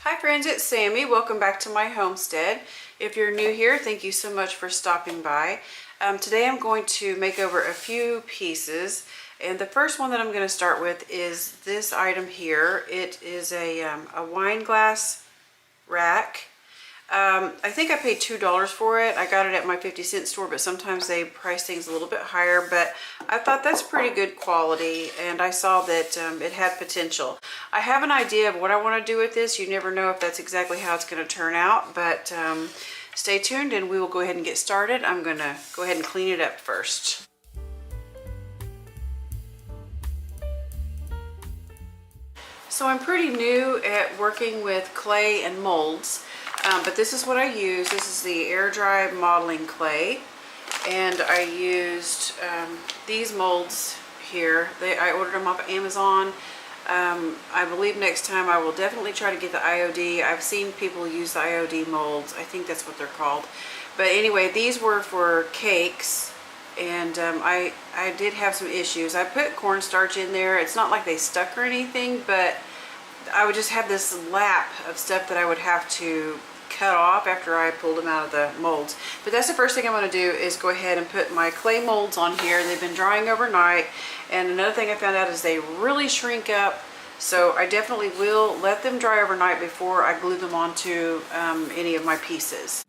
Hi friends, it's Sammy. Welcome back to my homestead. If you're new here, thank you so much for stopping by. Today I'm going to make over a few pieces, and the first one that I'm going to start with is this item here. It is a wine glass rack. I think I paid $2 for it. I got it at my 50-cent store, but sometimes they price things a little bit higher, but I thought that's pretty good quality, and I saw that it had potential. I have an idea of what I want to do with this. You never know if that's exactly how it's going to turn out, but stay tuned and we will go ahead and get started. I'm going to go ahead and clean it up first. So I'm pretty new at working with clay and molds. But this is what I use. This is the air dry modeling clay, and I used these molds here. I ordered them off Amazon. I believe next time I will definitely try to get the IOD. I've seen people use the IOD molds. I think that's what they're called. But anyway, these were for cakes, and I did have some issues. I put cornstarch in there. It's not like they stuck or anything, but I would just have this lap of stuff that I would have to cut off after I pulled them out of the molds. But that's the first thing I'm going to do, is go ahead and put my clay molds on here. They've been drying overnight, and another thing I found out is they really shrink up, so I definitely will let them dry overnight before I glue them onto any of my pieces.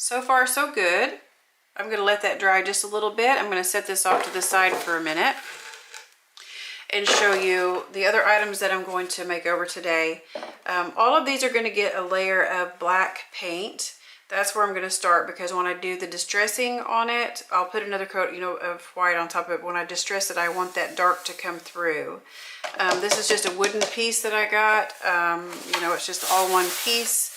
So far so good. I'm going to let that dry just a little bit. I'm going to set this off to the side for a minute and show you the other items that I'm going to make over today. All of these are going to get a layer of black paint. That's where I'm going to start, because when I do the distressing on it, I'll put another coat, of white on top of it. When I distress it, I want that dark to come through. This is just a wooden piece that I got. It's just all one piece.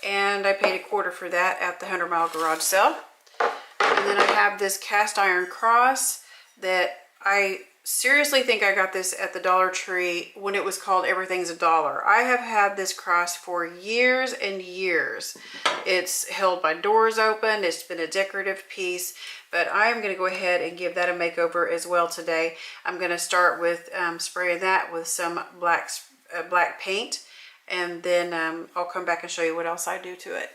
And I paid $1/4 for that at the 100 Mile Garage Sale. And then I have this cast iron cross that I seriously think I got this at the Dollar Tree when it was called Everything's $1. I have had this cross for years and years. It's held my doors open. It's been a decorative piece, but I am going to go ahead and give that a makeover as well today. I'm going to start with spraying that with some black paint. And then I'll come back and show you what else I do to it.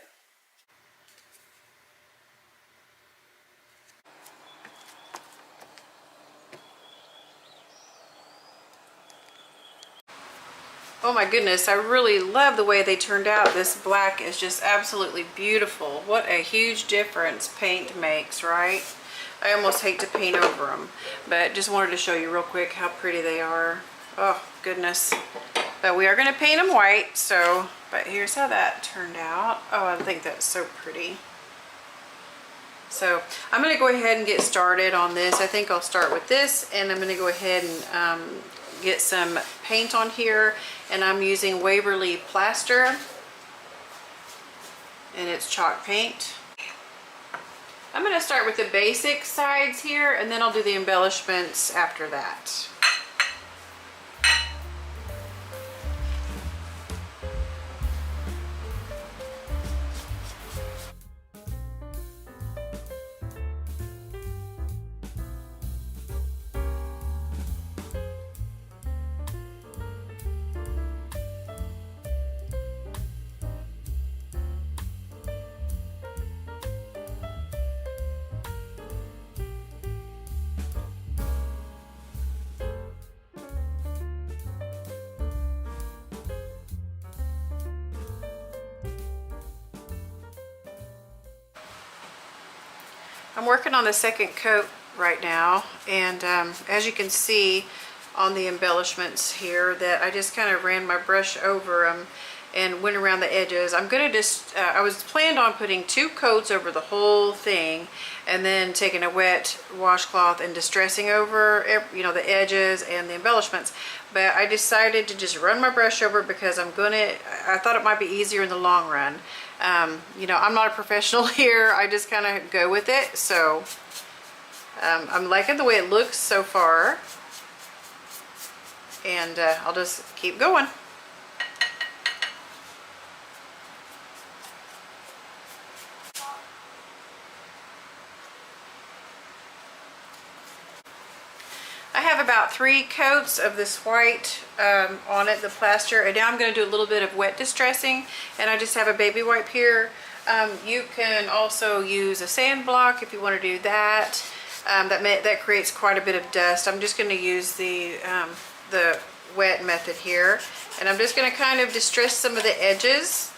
Oh my goodness, I really love the way they turned out. This black is just absolutely beautiful. What a huge difference paint makes, right? I almost hate to paint over them, but just wanted to show you real quick how pretty they are. Oh goodness. But we are going to paint them white, so, but here's how that turned out. Oh, I think that's so pretty. So I'm going to go ahead and get started on this. I think I'll start with this, and I'm going to go ahead and get some paint on here. And I'm using Waverly Plaster, and it's chalk paint. I'm going to start with the basic sides here, and then I'll do the embellishments after that. I'm working on the second coat right now, and as you can see on the embellishments here, that I just kind of ran my brush over them and went around the edges. I'm gonna just, I was planned on putting 2 coats over the whole thing, and then taking a wet washcloth and distressing over, you know, the edges and the embellishments. But I decided to just run my brush over because I thought it might be easier in the long run. You know, I'm not a professional here. I just kind of go with it. So I'm liking the way it looks so far, and I'll just keep going. I have about 3 coats of this white on it, the plaster, and now I'm going to do a little bit of wet distressing, and I just have a baby wipe here. You can also use a sand block if you want to do that. That creates quite a bit of dust. I'm just going to use the wet method here, and I'm just going to kind of distress some of the edges.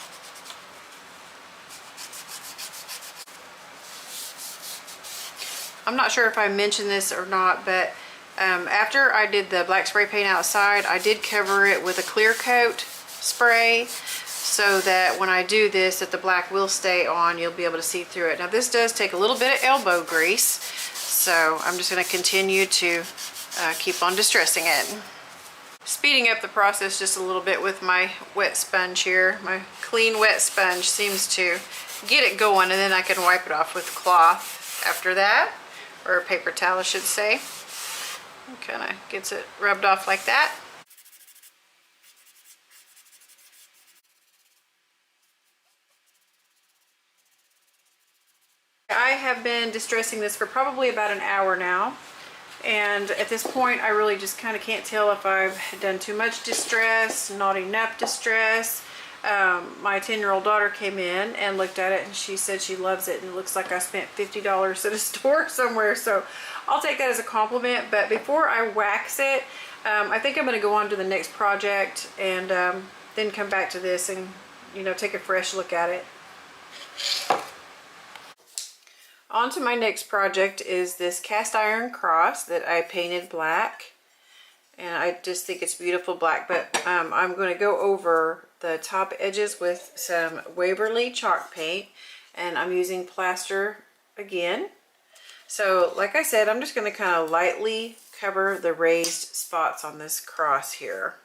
I'm not sure if I mentioned this or not, but after I did the black spray paint outside, I did cover it with a clear coat spray so that when I do this, that the black will stay on. You'll be able to see through it. Now this does take a little bit of elbow grease, so I'm just going to continue to keep on distressing it. Speeding up the process just a little bit with my wet sponge here. My clean wet sponge seems to get it going, and then I can wipe it off with cloth after that, or a paper towel I should say. Kind of gets it rubbed off like that. I have been distressing this for probably about an hour now, and at this point I really just kind of can't tell if I've done too much distress, not enough distress. My 10-year-old daughter came in and looked at it, and she said she loves it, and it looks like I spent $50 at a store somewhere, so I'll take that as a compliment. But before I wax it, I think I'm going to go on to the next project, and then come back to this and, you know, take a fresh look at it. On to my next project is this cast iron cross that I painted black, and I just think it's beautiful black. But I'm going to go over the top edges with some Waverly chalk paint, and I'm using plaster again. So like I said, I'm just going to kind of lightly cover the raised spots on this cross here.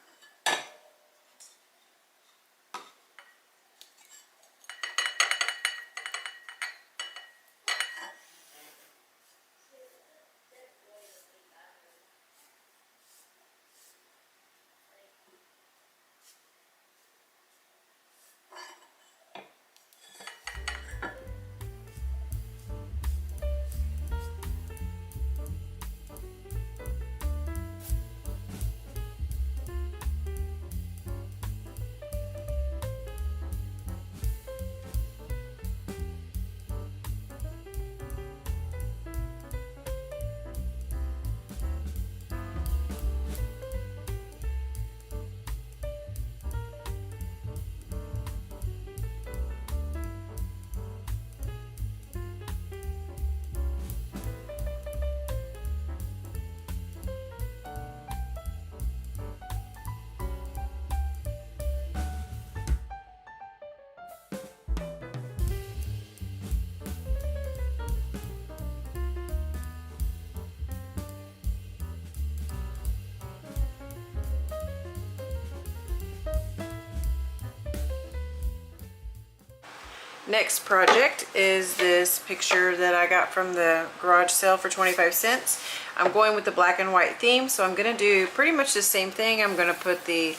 Next project is this picture that I got from the garage sale for 25 cents. I'm going with the black and white theme, so I'm going to do pretty much the same thing. I'm going to put the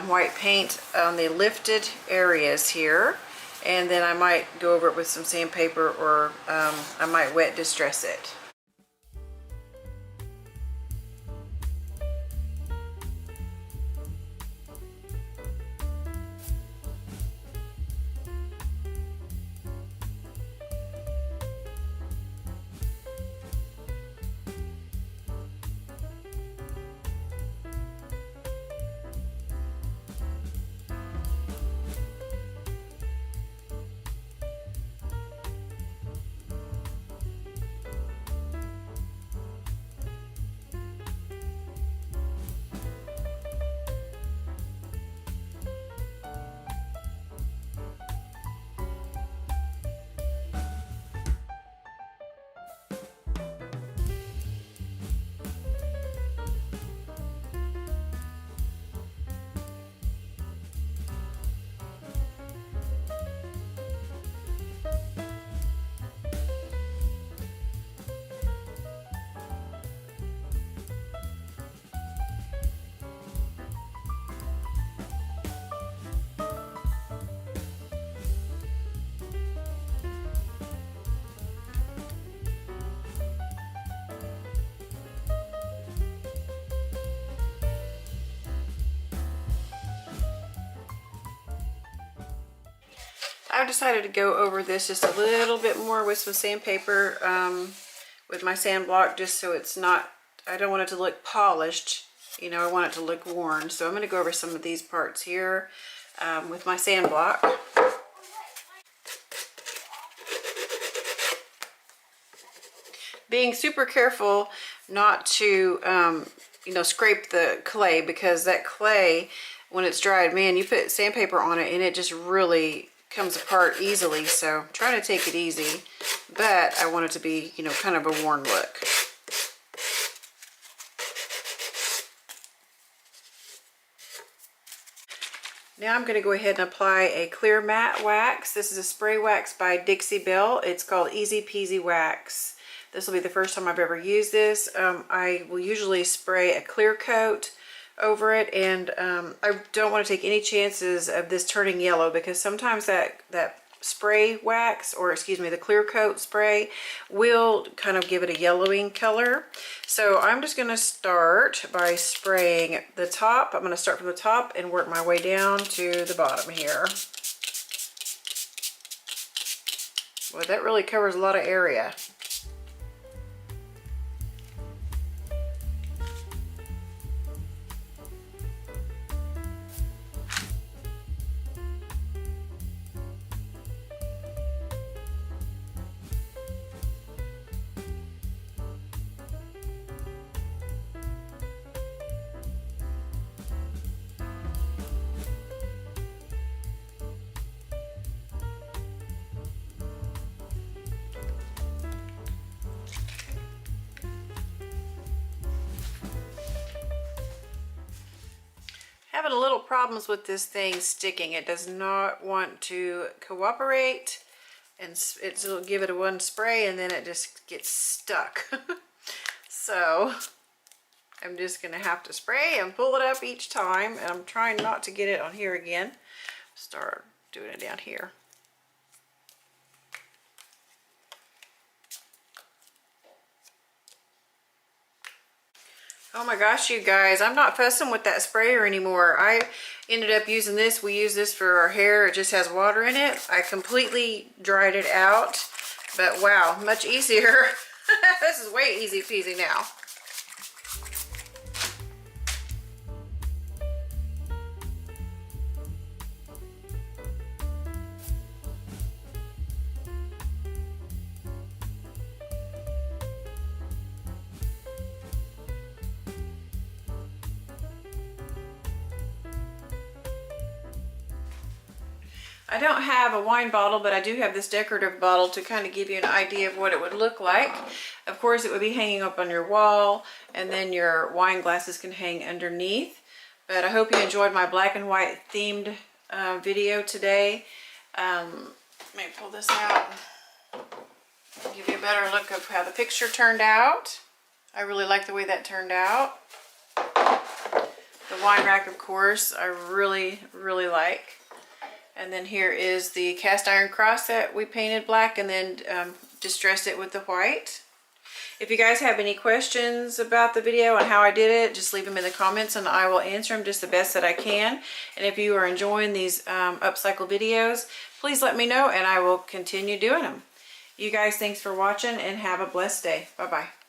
white paint on the lifted areas here, and then I might go over it with some sandpaper, or I might wet distress it. I've decided to go over this just a little bit more with some sandpaper, with my sand block, just so it's not, I don't want it to look polished, you know, I want it to look worn. So I'm going to go over some of these parts here with my sand block. Being super careful not to, you know, scrape the clay, because that clay, when it's dried, man, you put sandpaper on it and it just really comes apart easily. So try to take it easy, but I want it to be, you know, kind of a worn look. Now I'm going to go ahead and apply a clear matte wax. This is a spray wax by Dixie Belle. It's called Easy Peasy Wax. This will be the first time I've ever used this. I will usually spray a clear coat over it, and I don't want to take any chances of this turning yellow, because sometimes that spray wax, or excuse me, the clear coat spray will kind of give it a yellowing color. So I'm just going to start by spraying the top. I'm going to start from the top and work my way down to the bottom here. Well, that really covers a lot of area. Having a little problems with this thing sticking. It does not want to cooperate, and it'll give it one spray and then it just gets stuck. So I'm just gonna have to spray and pull it up each time, and I'm trying not to get it on here again. Start doing it down here. Oh my gosh, you guys, I'm not fussing with that sprayer anymore. I ended up using this. We use this for our hair. It just has water in it. I completely dried it out, but wow, much easier. This is way easy peasy now. I don't have a wine bottle, but I do have this decorative bottle to kind of give you an idea of what it would look like. Of course, it would be hanging up on your wall, and then your wine glasses can hang underneath. But I hope you enjoyed my black and white themed video today. Let me pull this out and give you a better look of how the picture turned out. I really like the way that turned out. The wine rack, of course, I really, really like. And then here is the cast iron cross that we painted black and then distressed it with the white. If you guys have any questions about the video and how I did it, just leave them in the comments and I will answer them just the best that I can. And if you are enjoying these upcycle videos, please let me know and I will continue doing them. You guys, thanks for watching and have a blessed day. Bye-bye.